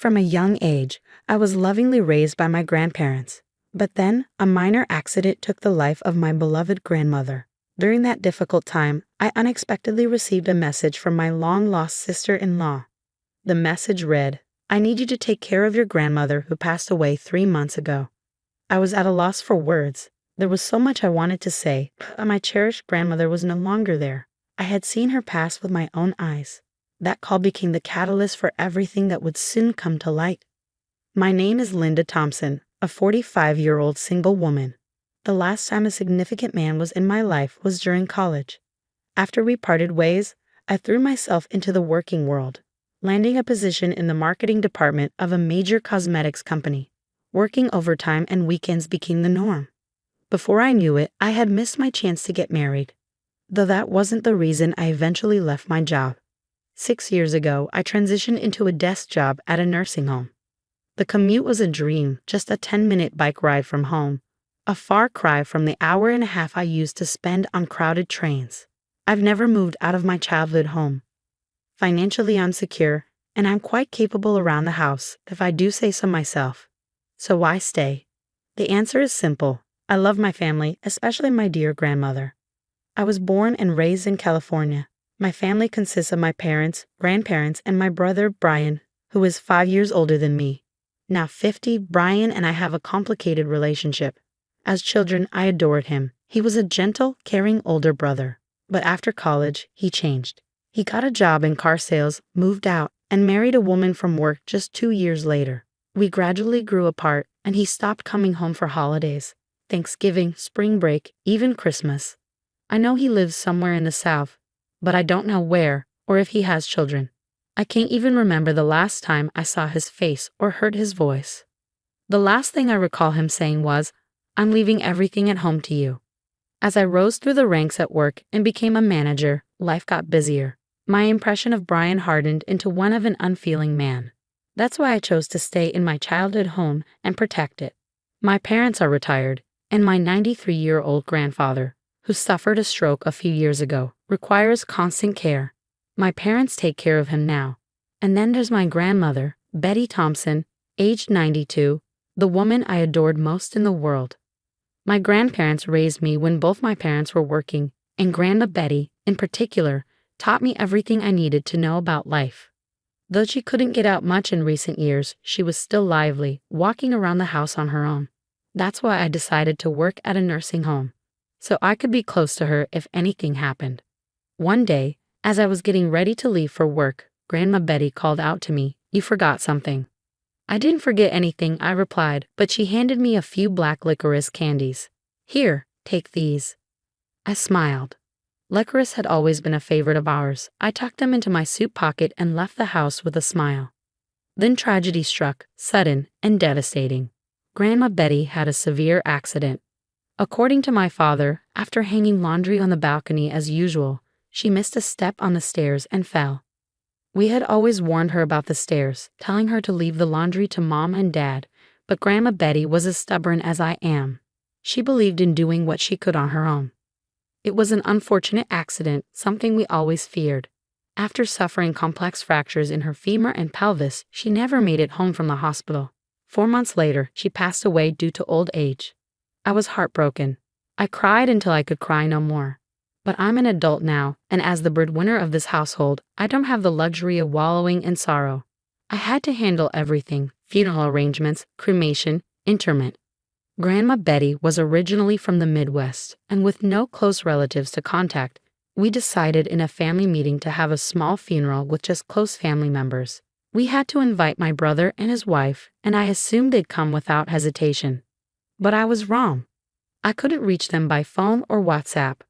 From a young age, I was lovingly raised by my grandparents. But then, a minor accident took the life of my beloved grandmother. During that difficult time, I unexpectedly received a message from my long-lost sister-in-law. The message read, "I need you to take care of your grandmother who passed away 3 months ago." I was at a loss for words. There was so much I wanted to say, but my cherished grandmother was no longer there. I had seen her pass with my own eyes. That call became the catalyst for everything that would soon come to light. My name is Linda Thompson, a 45-year-old single woman. The last time a significant man was in my life was during college. After we parted ways, I threw myself into the working world, landing a position in the marketing department of a major cosmetics company. Working overtime and weekends became the norm. Before I knew it, I had missed my chance to get married. Though that wasn't the reason I eventually left my job. 6 years ago, I transitioned into a desk job at a nursing home. The commute was a dream, just a 10-minute bike ride from home, a far cry from the hour and a half I used to spend on crowded trains. I've never moved out of my childhood home. Financially unsecure, and I'm quite capable around the house, if I do say so myself. So why stay? The answer is simple. I love my family, especially my dear grandmother. I was born and raised in California. My family consists of my parents, grandparents, and my brother, Brian, who is 5 years older than me. Now 50, Brian and I have a complicated relationship. As children, I adored him. He was a gentle, caring older brother. But after college, he changed. He got a job in car sales, moved out, and married a woman from work just 2 years later. We gradually grew apart, and he stopped coming home for holidays. Thanksgiving, spring break, even Christmas. I know he lives somewhere in the South, but I don't know where or if he has children. I can't even remember the last time I saw his face or heard his voice. The last thing I recall him saying was, "I'm leaving everything at home to you." As I rose through the ranks at work and became a manager, life got busier. My impression of Brian hardened into one of an unfeeling man. That's why I chose to stay in my childhood home and protect it. My parents are retired, and my 93-year-old grandfather, who suffered a stroke a few years ago, requires constant care. My parents take care of him now. And then there's my grandmother, Betty Thompson, aged 92, the woman I adored most in the world. My grandparents raised me when both my parents were working, and Grandma Betty, in particular, taught me everything I needed to know about life. Though she couldn't get out much in recent years, she was still lively, walking around the house on her own. That's why I decided to work at a nursing home, so I could be close to her if anything happened. One day, as I was getting ready to leave for work, Grandma Betty called out to me, "You forgot something." I didn't forget anything, I replied, but she handed me a few black licorice candies. "Here, take these." I smiled. Licorice had always been a favorite of ours. I tucked them into my suit pocket and left the house with a smile. Then tragedy struck, sudden and devastating. Grandma Betty had a severe accident. According to my father, after hanging laundry on the balcony as usual, she missed a step on the stairs and fell. We had always warned her about the stairs, telling her to leave the laundry to Mom and Dad, but Grandma Betty was as stubborn as I am. She believed in doing what she could on her own. It was an unfortunate accident, something we always feared. After suffering complex fractures in her femur and pelvis, she never made it home from the hospital. 4 months later, she passed away due to old age. I was heartbroken. I cried until I could cry no more. But I'm an adult now, and as the breadwinner of this household, I don't have the luxury of wallowing in sorrow. I had to handle everything: funeral arrangements, cremation, interment. Grandma Betty was originally from the Midwest, and with no close relatives to contact, we decided in a family meeting to have a small funeral with just close family members. We had to invite my brother and his wife, and I assumed they'd come without hesitation. But I was wrong. I couldn't reach them by phone or WhatsApp.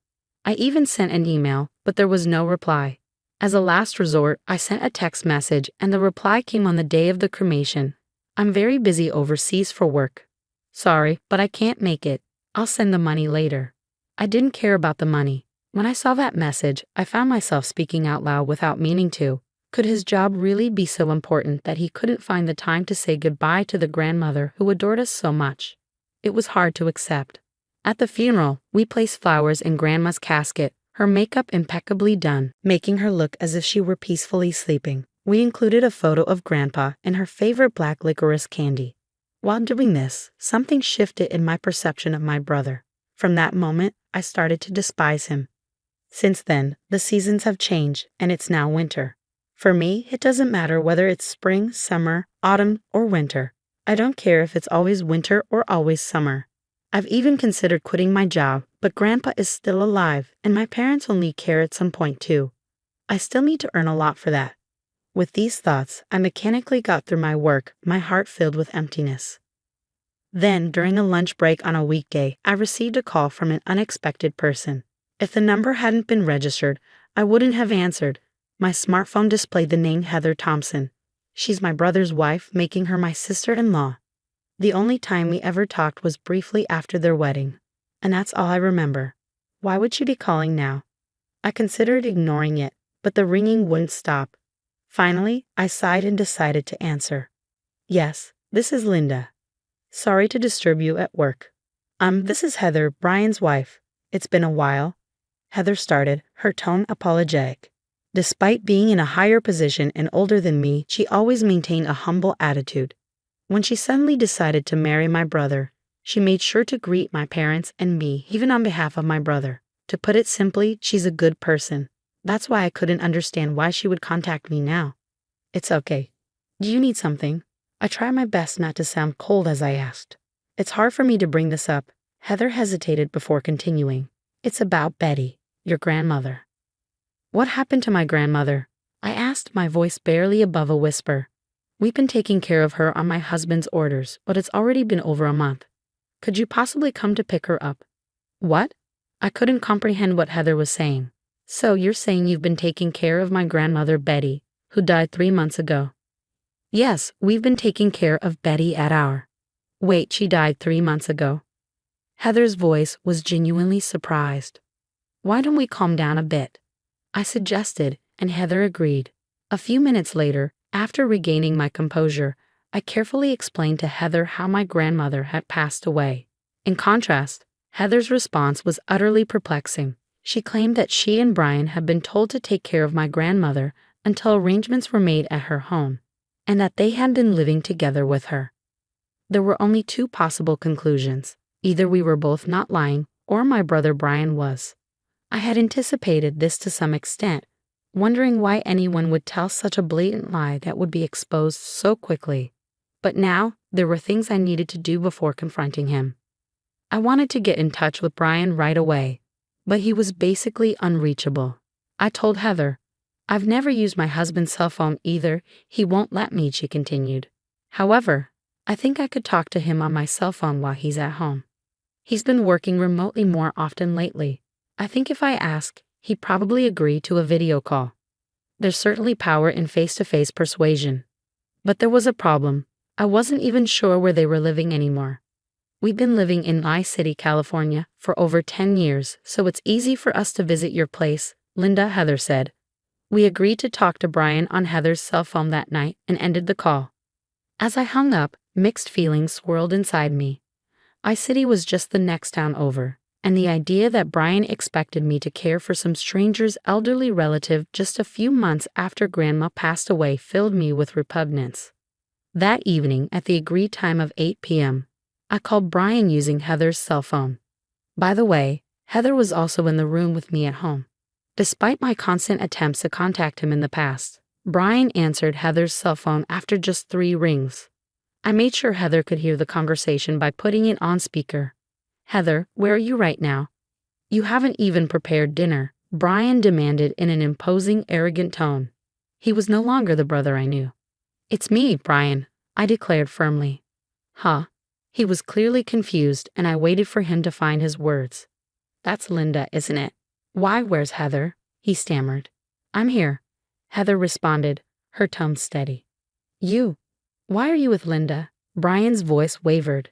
I even sent an email, but there was no reply. As a last resort, I sent a text message, and the reply came on the day of the cremation. "I'm very busy overseas for work. Sorry, but I can't make it. I'll send the money later." I didn't care about the money. When I saw that message, I found myself speaking out loud without meaning to. Could his job really be so important that he couldn't find the time to say goodbye to the grandmother who adored us so much? It was hard to accept. At the funeral, we placed flowers in Grandma's casket, her makeup impeccably done, making her look as if she were peacefully sleeping. We included a photo of Grandpa and her favorite black licorice candy. While doing this, something shifted in my perception of my brother. From that moment, I started to despise him. Since then, the seasons have changed and it's now winter. For me, it doesn't matter whether it's spring, summer, autumn, or winter. I don't care if it's always winter or always summer. I've even considered quitting my job, but Grandpa is still alive and my parents will need care at some point too. I still need to earn a lot for that. With these thoughts, I mechanically got through my work, my heart filled with emptiness. Then, during a lunch break on a weekday, I received a call from an unexpected person. If the number hadn't been registered, I wouldn't have answered. My smartphone displayed the name Heather Thompson. She's my brother's wife, making her my sister-in-law. The only time we ever talked was briefly after their wedding. And that's all I remember. Why would she be calling now? I considered ignoring it, but the ringing wouldn't stop. Finally, I sighed and decided to answer. Yes, this is Linda. Sorry to disturb you at work. This is Heather, Brian's wife. It's been a while. Heather started, her tone apologetic. Despite being in a higher position and older than me, she always maintained a humble attitude. When she suddenly decided to marry my brother, she made sure to greet my parents and me, even on behalf of my brother. To put it simply, she's a good person. That's why I couldn't understand why she would contact me now. It's okay. Do you need something? I tried my best not to sound cold as I asked. It's hard for me to bring this up. Heather hesitated before continuing. It's about Betty, your grandmother. What happened to my grandmother? I asked, my voice barely above a whisper. We've been taking care of her on my husband's orders, but it's already been over a month. Could you possibly come to pick her up? What? I couldn't comprehend what Heather was saying. So you're saying you've been taking care of my grandmother Betty, who died 3 months ago? Yes, we've been taking care of Betty at our... Wait, she died 3 months ago? Heather's voice was genuinely surprised. Why don't we calm down a bit? I suggested, and Heather agreed. A few minutes later, after regaining my composure, I carefully explained to Heather how my grandmother had passed away. In contrast, Heather's response was utterly perplexing. She claimed that she and Brian had been told to take care of my grandmother until arrangements were made at her home, and that they had been living together with her. There were only 2 possible conclusions. Either we were both not lying, or my brother Brian was. I had anticipated this to some extent, wondering why anyone would tell such a blatant lie that would be exposed so quickly. But now, there were things I needed to do before confronting him. I wanted to get in touch with Brian right away, but he was basically unreachable. I told Heather, I've never used my husband's cell phone either. He won't let me, she continued. However, I think I could talk to him on my cell phone while he's at home. He's been working remotely more often lately. I think if I ask, he'd probably agree to a video call. There's certainly power in face-to-face persuasion. But there was a problem. I wasn't even sure where they were living anymore. We've been living in Nye City, California, for over 10 years, so it's easy for us to visit your place, Linda, Heather said. We agreed to talk to Brian on Heather's cell phone that night and ended the call. As I hung up, mixed feelings swirled inside me. Nye City was just the next town over, and the idea that Brian expected me to care for some stranger's elderly relative just a few months after Grandma passed away filled me with repugnance. That evening, at the agreed time of 8 p.m., I called Brian using Heather's cell phone. By the way, Heather was also in the room with me at home. Despite my constant attempts to contact him in the past, Brian answered Heather's cell phone after just 3 rings. I made sure Heather could hear the conversation by putting it on speaker. Heather, where are you right now? You haven't even prepared dinner, Brian demanded in an imposing, arrogant tone. He was no longer the brother I knew. It's me, Brian, I declared firmly. Huh? He was clearly confused, and I waited for him to find his words. That's Linda, isn't it? Why, where's Heather? He stammered. I'm here, Heather responded, her tone steady. You? Why are you with Linda? Brian's voice wavered.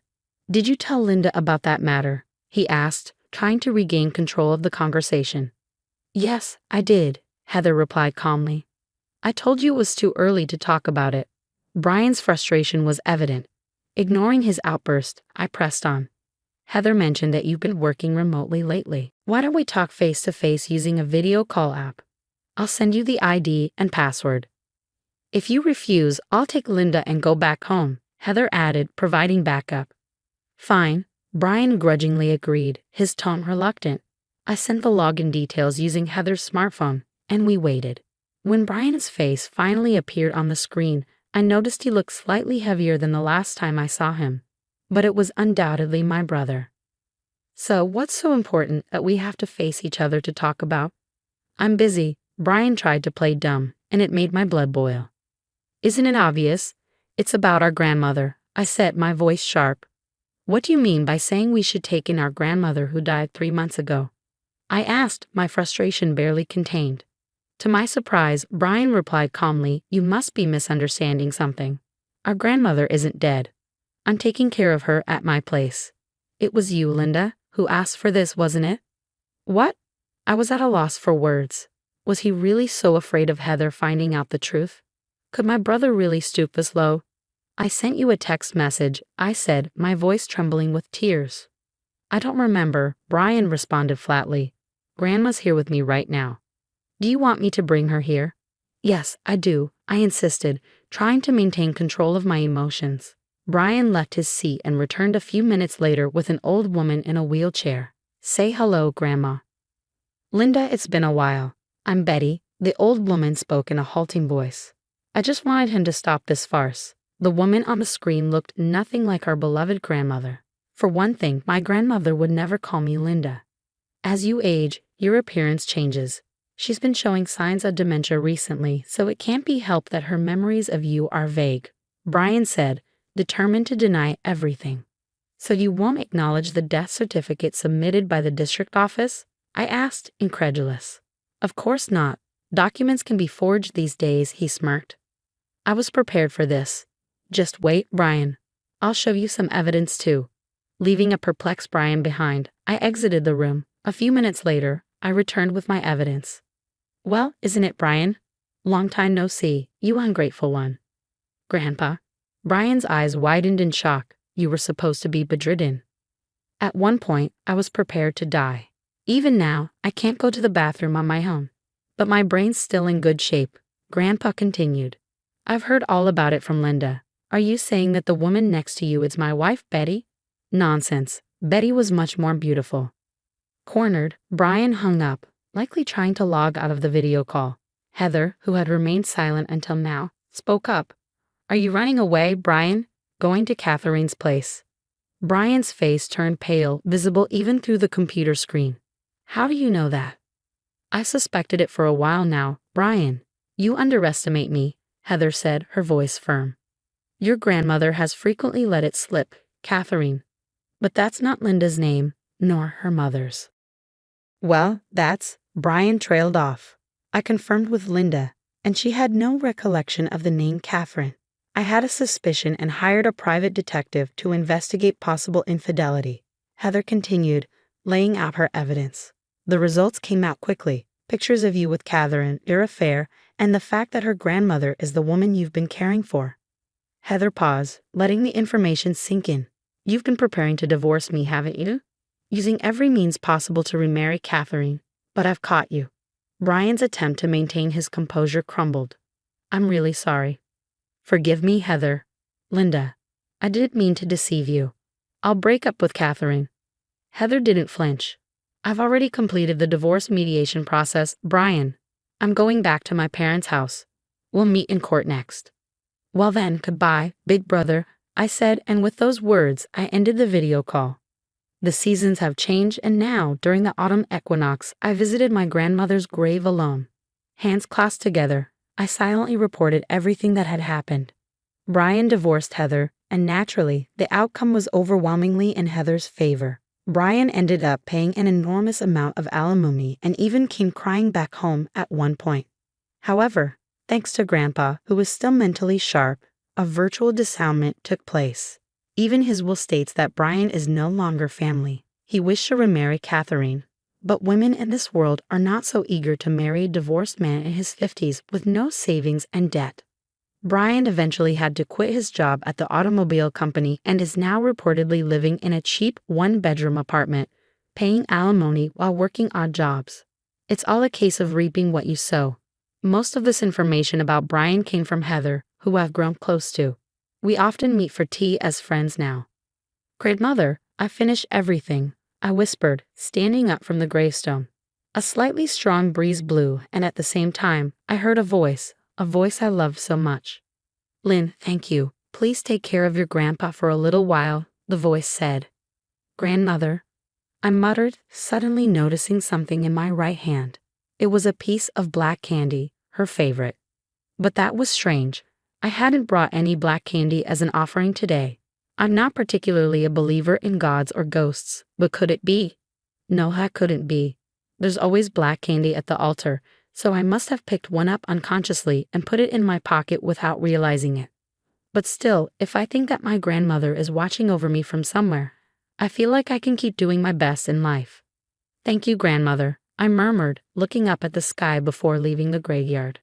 Did you tell Linda about that matter? He asked, trying to regain control of the conversation. Yes, I did, Heather replied calmly. I told you it was too early to talk about it. Brian's frustration was evident. Ignoring his outburst, I pressed on. Heather mentioned that you've been working remotely lately. Why don't we talk face-to-face using a video call app? I'll send you the ID and password. If you refuse, I'll take Linda and go back home, Heather added, providing backup. Fine, Brian grudgingly agreed, his tone reluctant. I sent the login details using Heather's smartphone, and we waited. When Brian's face finally appeared on the screen, I noticed he looked slightly heavier than the last time I saw him. But it was undoubtedly my brother. So, what's so important that we have to face each other to talk about? I'm busy, Brian tried to play dumb, and it made my blood boil. Isn't it obvious? It's about our grandmother, I said, my voice sharp. What do you mean by saying we should take in our grandmother who died 3 months ago? I asked, my frustration barely contained. To my surprise, Brian replied calmly, you must be misunderstanding something. Our grandmother isn't dead. I'm taking care of her at my place. It was you, Linda, who asked for this, wasn't it? What? I was at a loss for words. Was he really so afraid of Heather finding out the truth? Could my brother really stoop this low? I sent you a text message, I said, my voice trembling with tears. I don't remember, Brian responded flatly. Grandma's here with me right now. Do you want me to bring her here? Yes, I do, I insisted, trying to maintain control of my emotions. Brian left his seat and returned a few minutes later with an old woman in a wheelchair. Say hello, Grandma. Linda, it's been a while. I'm Betty, the old woman spoke in a halting voice. I just wanted him to stop this farce. The woman on the screen looked nothing like our beloved grandmother. For one thing, my grandmother would never call me Linda. As you age, your appearance changes. She's been showing signs of dementia recently, so it can't be helped that her memories of you are vague, Brian said, determined to deny everything. So you won't acknowledge the death certificate submitted by the district office? I asked, incredulous. Of course not. Documents can be forged these days, he smirked. I was prepared for this. Just wait, Brian. I'll show you some evidence too. Leaving a perplexed Brian behind, I exited the room. A few minutes later, I returned with my evidence. Well, isn't it, Brian? Long time no see, you ungrateful one. Grandpa. Brian's eyes widened in shock. You were supposed to be bedridden. At one point, I was prepared to die. Even now, I can't go to the bathroom on my own. But my brain's still in good shape, Grandpa continued. I've heard all about it from Linda. Are you saying that the woman next to you is my wife, Betty? Nonsense. Betty was much more beautiful. Cornered, Brian hung up, likely trying to log out of the video call. Heather, who had remained silent until now, spoke up. Are you running away, Brian? Going to Catherine's place. Brian's face turned pale, visible even through the computer screen. How do you know that? I suspected it for a while now, Brian. You underestimate me, Heather said, her voice firm. Your grandmother has frequently let it slip, Catherine. But that's not Linda's name, nor her mother's. Well, Brian trailed off. I confirmed with Linda, and she had no recollection of the name Catherine. I had a suspicion and hired a private detective to investigate possible infidelity. Heather continued, laying out her evidence. The results came out quickly. Pictures of you with Catherine, your affair, and the fact that her grandmother is the woman you've been caring for. Heather paused, letting the information sink in. You've been preparing to divorce me, haven't you? Using every means possible to remarry Catherine. But I've caught you. Brian's attempt to maintain his composure crumbled. I'm really sorry. Forgive me, Heather. Linda, I didn't mean to deceive you. I'll break up with Catherine. Heather didn't flinch. I've already completed the divorce mediation process, Brian. I'm going back to my parents' house. We'll meet in court next. Well then, goodbye, big brother, I said, and with those words, I ended the video call. The seasons have changed, and now, during the autumn equinox, I visited my grandmother's grave alone. Hands clasped together, I silently reported everything that had happened. Brian divorced Heather, and naturally, the outcome was overwhelmingly in Heather's favor. Brian ended up paying an enormous amount of alimony and even came crying back home at one point. However, thanks to Grandpa, who was still mentally sharp, a virtual dissoundment took place. Even his will states that Brian is no longer family. He wished to remarry Catherine. But women in this world are not so eager to marry a divorced man in his 50s with no savings and debt. Brian eventually had to quit his job at the automobile company and is now reportedly living in a cheap one-bedroom apartment, paying alimony while working odd jobs. It's all a case of reaping what you sow. Most of this information about Brian came from Heather, who I've grown close to. We often meet for tea as friends now. Grandmother, I finished everything, I whispered, standing up from the gravestone. A slightly strong breeze blew, and at the same time, I heard a voice I loved so much. Lynn, thank you. Please take care of your grandpa for a little while, the voice said. Grandmother, I muttered, suddenly noticing something in my right hand. It was a piece of black candy, her favorite. But that was strange. I hadn't brought any black candy as an offering today. I'm not particularly a believer in gods or ghosts, but could it be? No, that couldn't be. There's always black candy at the altar, so I must have picked one up unconsciously and put it in my pocket without realizing it. But still, if I think that my grandmother is watching over me from somewhere, I feel like I can keep doing my best in life. Thank you, grandmother, I murmured, looking up at the sky before leaving the graveyard.